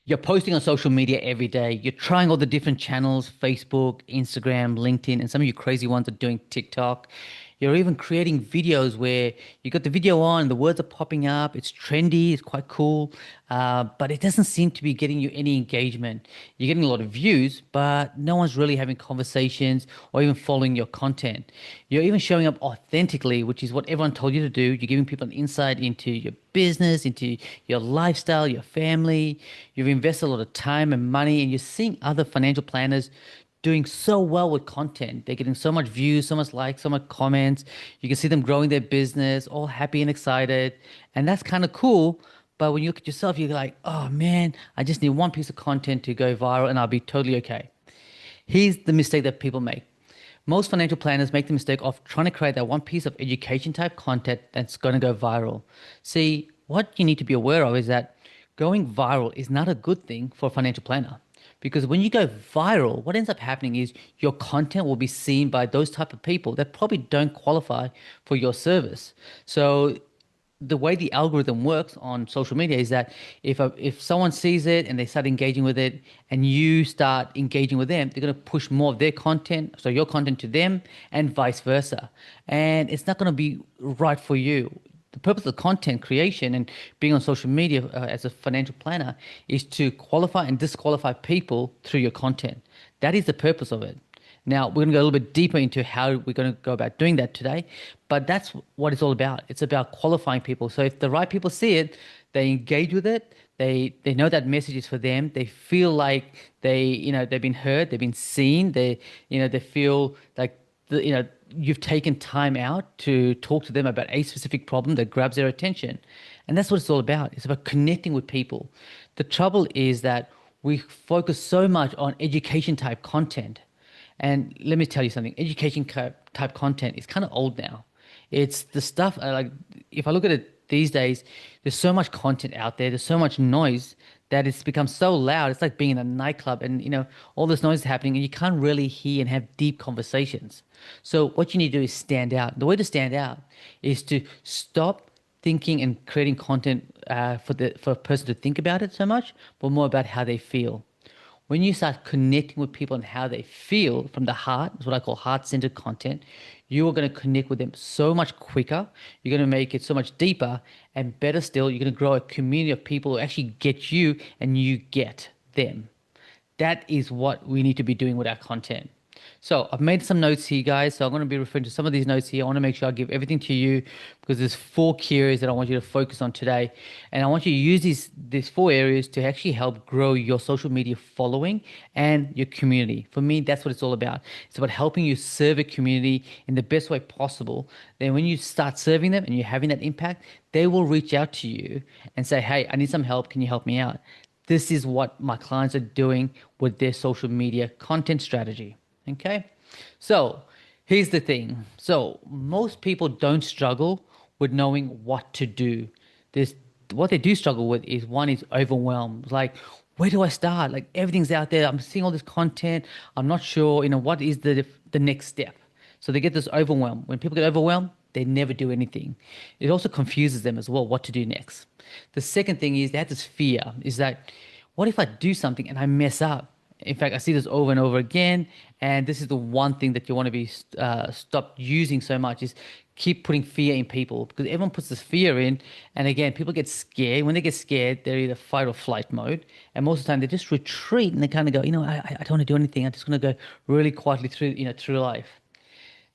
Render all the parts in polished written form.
You're posting on social media every day. You're trying all the different channels, Facebook, Instagram, LinkedIn, and some of you crazy ones are doing TikTok. You're even creating videos where you got the video on, the words are popping up, it's trendy, it's quite cool, but it doesn't seem to be getting you any engagement. You're getting a lot of views, but no one's really having conversations or even following your content. You're even showing up authentically, which is what everyone told you to do. You're giving people an insight into your business, into your lifestyle, your family. You've invested a lot of time and money, and you're seeing other financial planners doing so well with content. They're getting so much views, so much likes, so much comments. You can see them growing their business, all happy and excited. And that's kind of cool. But when you look at yourself, you're like, oh man, I just need one piece of content to go viral and I'll be totally okay. Here's the mistake that people make. Most financial planners make the mistake of trying to create that one piece of education type content that's going to go viral. See, what you need to be aware of is that going viral is not a good thing for a financial planner. Because when you go viral, what ends up happening is your content will be seen by those type of people that probably don't qualify for your service. So the way the algorithm works on social media is that if someone sees it and they start engaging with it and you start engaging with them, they're going to push more of their content, so your content to them and vice versa. And it's not going to be right for you. The purpose of content creation and being on social media as a financial planner is to qualify and disqualify people through your content. That is the purpose of it. Now, we're going to go a little bit deeper into how we're going to go about doing that today, but that's what it's all about. It's about qualifying people. So if the right people see it, they engage with it, they know that message is for them, they feel like they've been heard, they've been seen, they feel like you've taken time out to talk to them about a specific problem that grabs their attention. And that's what it's all about. It's about connecting with people. The trouble is that we focus so much on education type content, and let me tell you something, education type content is kind of old now. It's the stuff like, if I look at it these days, there's so much content out there, there's so much noise that it's become so loud. It's like being in a nightclub and all this noise is happening and you can't really hear and have deep conversations. So what you need to do is stand out. The way to stand out is to stop thinking and creating content for a person to think about it so much, but more about how they feel. When you start connecting with people and how they feel from the heart, is what I call heart-centered content, you are going to connect with them so much quicker. You're going to make it so much deeper, and better still, you're going to grow a community of people who actually get you and you get them. That is what we need to be doing with our content. So I've made some notes here, guys. So I'm going to be referring to some of these notes here. I want to make sure I give everything to you because there's four key areas that I want you to focus on today. And I want you to use these four areas to actually help grow your social media following and your community. For me, that's what it's all about. It's about helping you serve a community in the best way possible. Then when you start serving them and you're having that impact, they will reach out to you and say, hey, I need some help. Can you help me out? This is what my clients are doing with their social media content strategy. Okay. So here's the thing. So most people don't struggle with knowing what to do. There's what they do struggle with is one is overwhelmed. Like, where do I start? Like everything's out there. I'm seeing all this content. I'm not sure, what is the next step. So they get this overwhelmed. When people get overwhelmed, they never do anything. It also confuses them as well what to do next. The second thing is they have this fear is that what if I do something and I mess up? In fact, I see this over and over again, and this is the one thing that you want to be stopped using so much is keep putting fear in people because everyone puts this fear in, and again, people get scared. When they get scared, they're either fight or flight mode, and most of the time they just retreat and they kind of go, I don't want to do anything. I'm just going to go really quietly through life.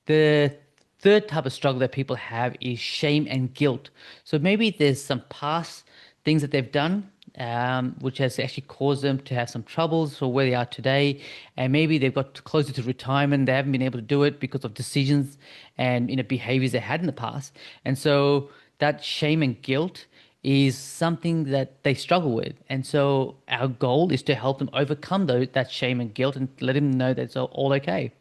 The third type of struggle that people have is shame and guilt. So maybe there's some past things that they've done, which has actually caused them to have some troubles for where they are today. And maybe they've got closer to retirement. They haven't been able to do it because of decisions and behaviors they had in the past. And so that shame and guilt is something that they struggle with. And so our goal is to help them overcome that shame and guilt and let them know that it's all okay.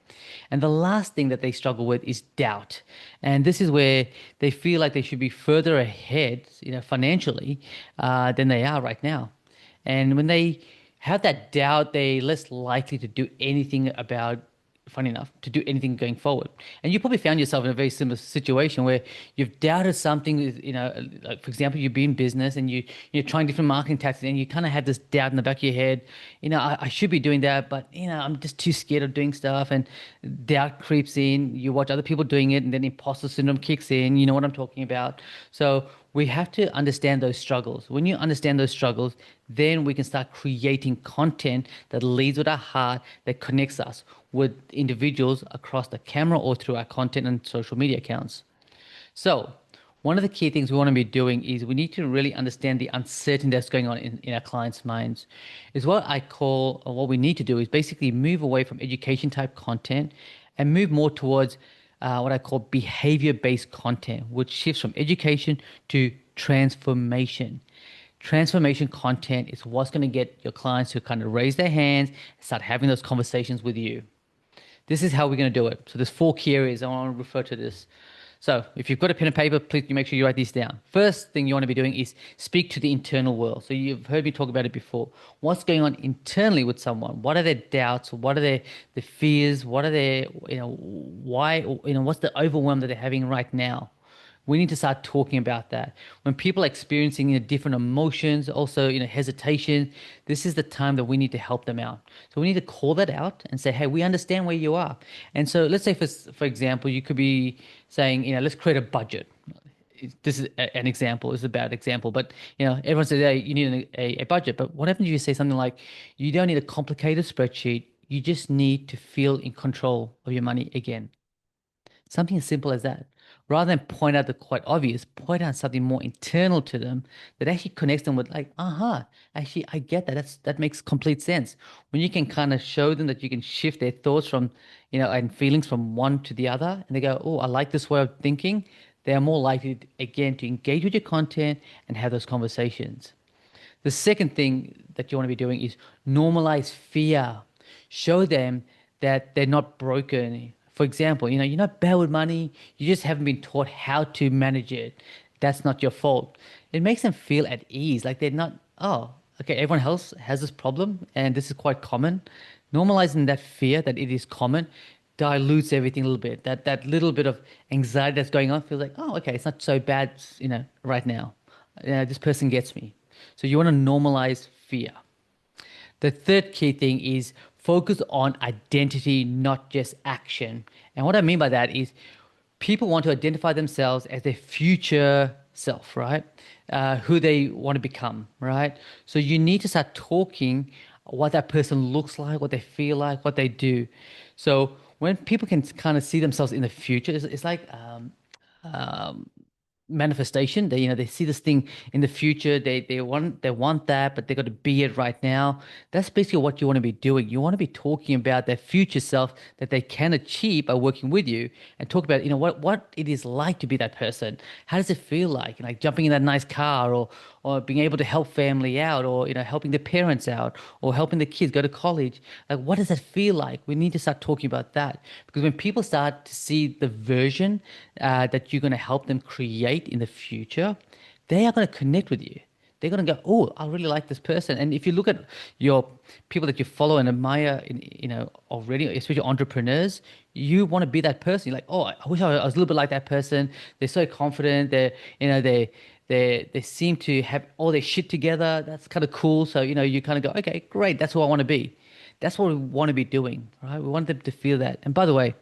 And the last thing that they struggle with is doubt. And this is where they feel like they should be further ahead, financially, than they are right now. And when they have that doubt, they're less likely to do anything about funny enough, to do anything going forward. And you probably found yourself in a very similar situation where you've doubted something, like for example, you've been in business and you're trying different marketing tactics and you kind of had this doubt in the back of your head, I should be doing that, but I'm just too scared of doing stuff and doubt creeps in. You watch other people doing it and then imposter syndrome kicks in. You know what I'm talking about. So we have to understand those struggles. When you understand those struggles, then we can start creating content that leads with our heart, that connects us with individuals across the camera or through our content and social media accounts. So, one of the key things we want to be doing is we need to really understand the uncertainty that's going on in our clients' minds. Is what I call, or what we need to do is basically move away from education type content and move more towards what I call behavior based content, which shifts from education to transformation. Transformation content is what's going to get your clients to kind of raise their hands and start having those conversations with you. This is how we're going to do it. So there's four key areas. I want to refer to this. So if you've got a pen and paper, please make sure you write these down. First thing you want to be doing is speak to the internal world. So you've heard me talk about it before. What's going on internally with someone? What are their doubts? What are their fears? What are their, why, what's the overwhelm that they're having right now? We need to start talking about that. When people are experiencing different emotions, also hesitation, this is the time that we need to help them out. So we need to call that out and say, "Hey, we understand where you are." And so let's say, for example, you could be saying, "Let's create a budget." This is an example. It's a bad example, but everyone says, "Hey, you need a budget." But what happens if you say something like, "You don't need a complicated spreadsheet. You just need to feel in control of your money again." Something as simple as that. Rather than point out the quite obvious, point out something more internal to them that actually connects them with like, actually I get that. That makes complete sense. When you can kind of show them that you can shift their thoughts from, and feelings from one to the other, and they go, "Oh, I like this way of thinking," they are more likely again to engage with your content and have those conversations. The second thing that you want to be doing is normalize fear. Show them that they're not broken. For example, you're not bad with money. You just haven't been taught how to manage it. That's not your fault. It makes them feel at ease, like they're not, oh, okay, everyone else has this problem and this is quite common. Normalizing that fear that it is common dilutes everything a little bit. That little bit of anxiety that's going on feels like, oh, okay, it's not so bad, right now. This person gets me. So you want to normalize fear. The third key thing is focus on identity, not just action. And what I mean by that is people want to identify themselves as their future self, right? Who they want to become, right? So you need to start talking what that person looks like, what they feel like, what they do. So when people can kind of see themselves in the future, it's like manifestation. They see this thing in the future. They want that, but they got to be it right now. That's basically what you want to be doing. You want to be talking about their future self that they can achieve by working with you, and talk about what it is like to be that person. How does it feel like jumping in that nice car, or being able to help family out, or helping the parents out, or helping the kids go to college. Like, what does that feel like? We need to start talking about that, because when people start to see the version that you're going to help them create in the future, they are going to connect with you. They're going to go, "Oh, I really like this person." And if you look at your people that you follow and admire, already, especially entrepreneurs, you want to be that person. You're like, "Oh, I wish I was a little bit like that person. They're so confident. They seem to have all their shit together. That's kind of cool." So, you kind of go, "Okay, great. That's who I want to be." That's what we want to be doing, right? We want them to feel that. And by the way,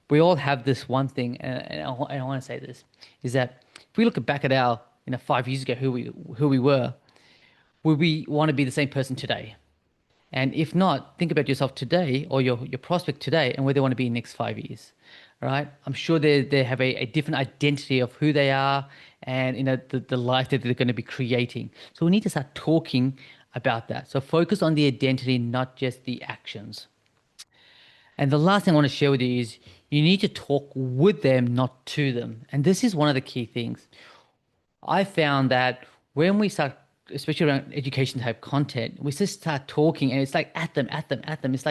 we all have this one thing, and I want to say this, is that if we look back at our, 5 years ago, who we were, would we want to be the same person today? And if not, think about yourself today, or your prospect today, and where they want to be in the next 5 years, right? I'm sure they have a different identity of who they are, and the life that they're going to be creating. So we need to start talking about that. So focus on the identity, not just the actions. And the last thing I want to share with you is you need to talk with them, not to them. And this is one of the key things. I found that when we start, especially around education type content, we just start talking and it's like at them, at them, at them. It's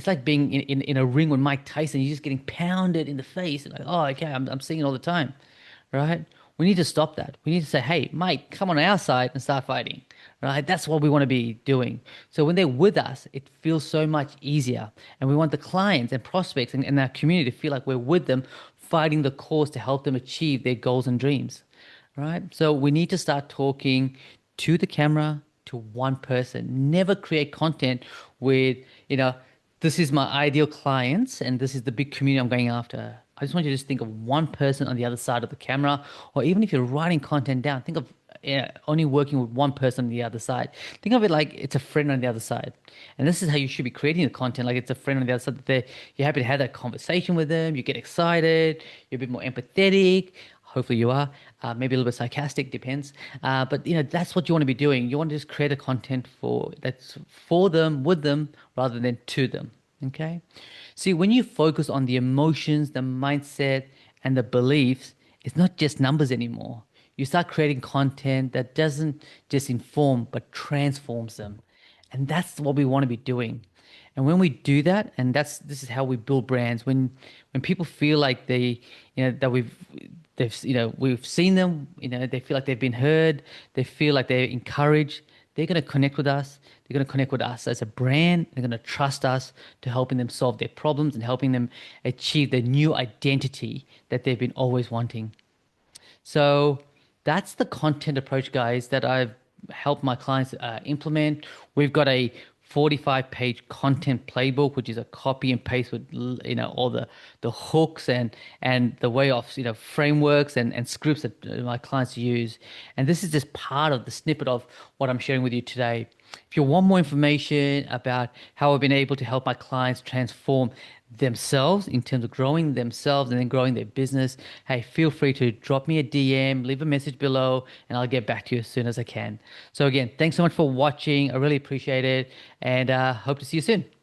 like being in a ring with Mike Tyson. You're just getting pounded in the face. Like, oh, okay, I'm seeing it all the time, right? We need to stop that. We need to say, "Hey, Mike, come on our side and start fighting," right? That's what we want to be doing. So when they're with us, it feels so much easier. And we want the clients and prospects and our community to feel like we're with them, fighting the cause to help them achieve their goals and dreams, right? So we need to start talking to the camera, to one person. Never create content with, you know, this is my ideal clients and this is the big community I'm going after. I just want you to just think of one person on the other side of the camera, or even if you're writing content down, think of only working with one person on the other side. Think of it like it's a friend on the other side. And this is how you should be creating the content, like it's a friend on the other side. That you're happy to have that conversation with them, you get excited, you're a bit more empathetic. Hopefully you are. Maybe a little bit sarcastic, depends. But that's what you want to be doing. You want to just create a content that's for them, with them, rather than to them. Okay. See, when you focus on the emotions, the mindset, and the beliefs, it's not just numbers anymore. You start creating content that doesn't just inform but transforms them. And that's what we want to be doing. And when we do that, and this is how we build brands. When people feel like that we've seen them, they feel like they've been heard, they feel like they're encouraged, they're going to connect with us. They're going to connect with us as a brand. They're going to trust us to helping them solve their problems and helping them achieve the new identity that they've been always wanting. So that's the content approach, guys, that I've helped my clients implement. We've got a 45-page content playbook, which is a copy and paste with all the hooks and the way of frameworks and scripts that my clients use. And this is just part of the snippet of what I'm sharing with you today. If you want more information about how I've been able to help my clients transform themselves in terms of growing themselves and then growing their business, hey, feel free to drop me a DM, leave a message below, and I'll get back to you as soon as I can. So again, thanks so much for watching. I really appreciate it, and hope to see you soon.